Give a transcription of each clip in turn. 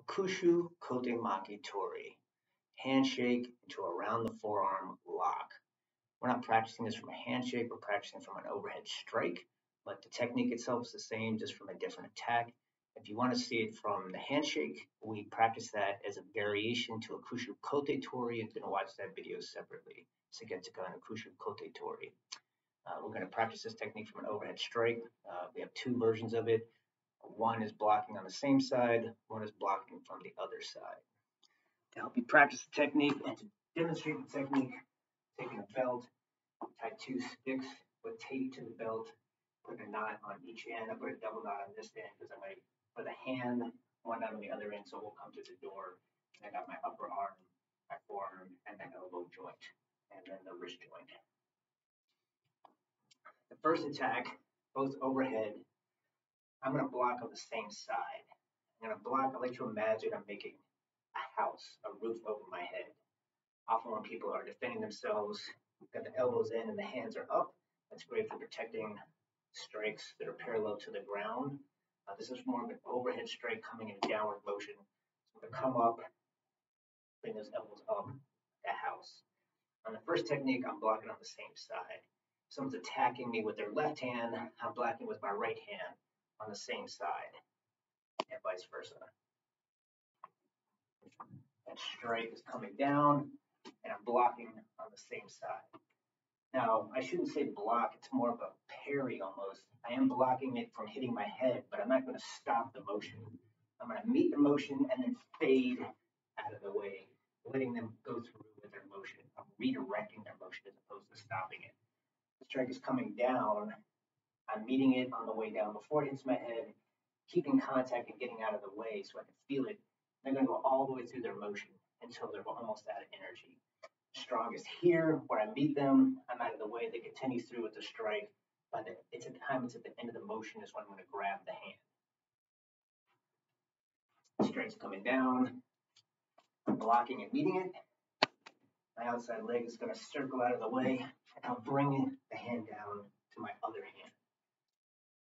Akushu Kote Maki Tori. Handshake into around the forearm lock. We're not practicing this from a handshake, we're practicing from an overhead strike, but the technique itself is the same, just from a different attack. If you want to see it from the handshake, we practice that as a variation to Akushu Kote Tori. You can watch that video separately. Suigetsukan Akushu Kote Tori. We're going to practice this technique from an overhead strike. We have two versions of it. One is blocking on the same side, one is blocking from the other side. To help you practice the technique and to demonstrate the technique, taking a belt, tie two sticks with tape to the belt, put a knot on each end. I put a double knot on this end because I'm going to put a hand, one knot on the other end, so we'll come to the door. And I got my upper arm, my forearm, and the elbow joint, and then the wrist joint. The first attack, both overhead, I'm going to block on the same side. I'm going to block, I like to imagine I'm making a house, a roof over my head. Often when people are defending themselves, got the elbows in and the hands are up. That's great for protecting strikes that are parallel to the ground. This is more of an overhead strike coming in downward motion. So I'm going to come up, bring those elbows up, the house. On the first technique, I'm blocking on the same side. If someone's attacking me with their left hand, I'm blocking with my right hand on the same side, and vice versa. That strike is coming down, and I'm blocking on the same side. Now, I shouldn't say block, it's more of a parry almost. I am blocking it from hitting my head, but I'm not going to stop the motion. I'm going to meet the motion and then fade out of the way, letting them go through with their motion. I'm redirecting their motion as opposed to stopping it. The strike is coming down. I'm meeting it on the way down before it hits my head, keeping contact and getting out of the way so I can feel it. They're going to go all the way through their motion until they're almost out of energy. Strongest here, where I meet them, I'm out of the way. They continue through with the strike. By the time it's at the end of the motion is when I'm going to grab the hand. The strike's coming down. I'm blocking and meeting it. My outside leg is going to circle out of the way, and I'm bringing the hand down to my other hand.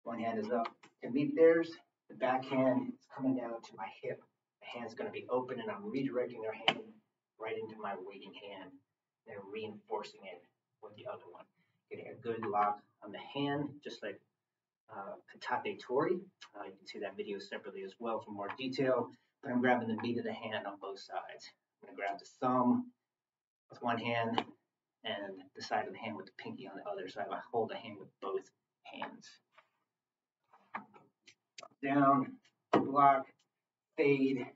One hand is up to meet theirs. The back hand is coming down to my hip. The hand's going to be open, and I'm redirecting their hand right into my waiting hand, then reinforcing it with the other one. Getting a good lock on the hand, just like Katate Tori. You can see that video separately as well for more detail, but I'm grabbing the meat of the hand on both sides. I'm going to grab the thumb with one hand and the side of the hand with the pinky on the other, so I hold the hand with both hands. Down, block, fade,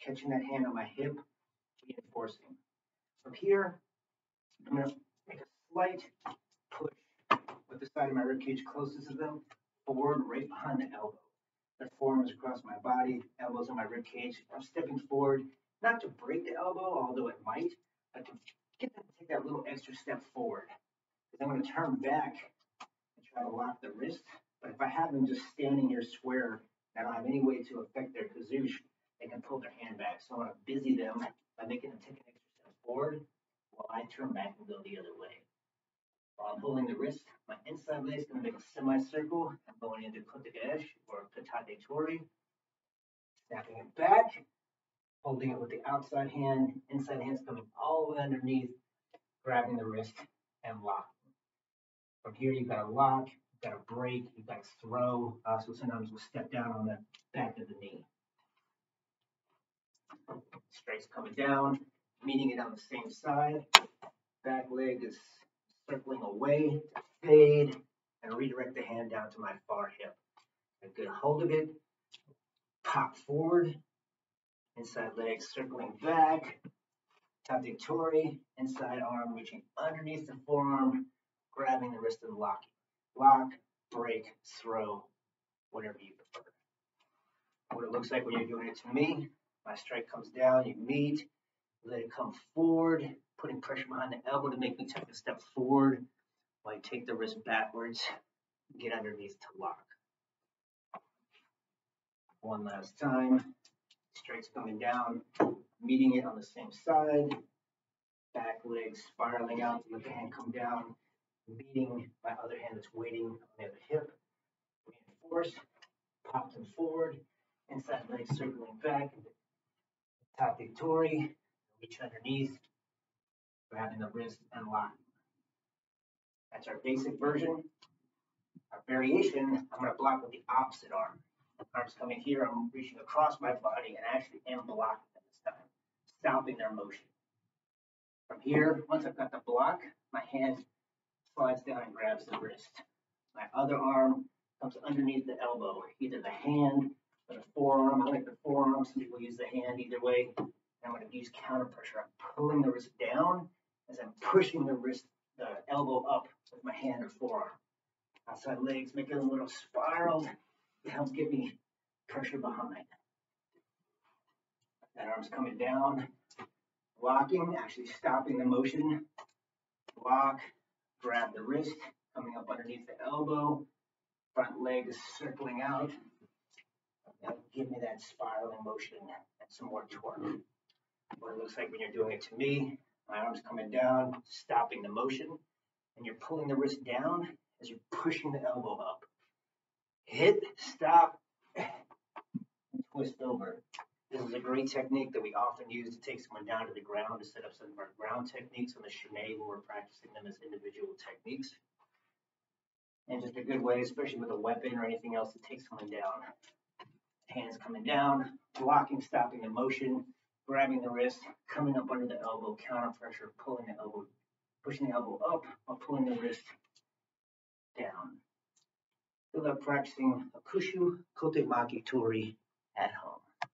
catching that hand on my hip, reinforcing. From here, I'm going to make a slight push with the side of my ribcage closest to them, forward, right behind the elbow. Their forearm is across my body, elbows in my ribcage. I'm stepping forward, not to break the elbow, although it might, but to get them to take that little extra step forward. Because I'm going to turn back and try to lock the wrist. But if I have them just standing here square, I don't have any way to affect their kazoosh, they can pull their hand back. So I want to busy them by making them take an extra step forward while I turn back and go the other way. While I'm holding the wrist, my inside leg is going to make a semicircle. I'm going into Kote or Katate Tori, snapping it back, holding it with the outside hand, inside hand's coming all the way underneath, grabbing the wrist and locking. From here, you've got to lock, you've got to break, you've got to throw. So sometimes we'll step down on the back of the knee. Strike's coming down, meeting it on the same side. Back leg is circling away to fade and redirect the hand down to my far hip. A good hold of it, pop forward, inside leg circling back, Katate Tori, inside arm reaching underneath the forearm, grabbing the wrist and locking. Lock, break, throw, whatever you prefer. What it looks like when you're doing it to me, my strike comes down, you meet, let it come forward, putting pressure behind the elbow to make me take a step forward while you take the wrist backwards, get underneath to lock. One last time, strike's coming down, meeting it on the same side, back leg spiraling out to let the hand come down, meeting my other hand that's waiting on the other hip, reinforce, pop them forward, inside leg circling back, Katate Tori, reach underneath, grabbing the wrist and locking. That's our basic version. Our variation, I'm going to block with the opposite arm. Arms coming here, I'm reaching across my body and actually am blocking them this time, stopping their motion. From here, once I've got the block, my hand slides down and grabs the wrist. My other arm comes underneath the elbow, either the hand or the forearm. I like the forearm, some people use the hand, either way. I'm going to use counter pressure. I'm pulling the wrist down as I'm pushing the elbow up with my hand or forearm. Outside legs, make it a little spiral. It helps give me pressure behind. That arm's coming down, blocking, actually stopping the motion. Block, grab the wrist, coming up underneath the elbow. Front leg is circling out. That'll give me that spiraling motion and some more torque. What it looks like when you're doing it to me, my arm's coming down, stopping the motion, and you're pulling the wrist down as you're pushing the elbow up. Hit, stop, and twist over. This is a great technique that we often use to take someone down to the ground to set up some of our ground techniques on the shinai when we're practicing them as individual techniques. And just a good way, especially with a weapon or anything else, to take someone down. Hands coming down, blocking, stopping the motion, grabbing the wrist, coming up under the elbow, counter pressure, pulling the elbow, pushing the elbow up while pulling the wrist down. Good luck practicing Akushu Kote Maki Tori at home.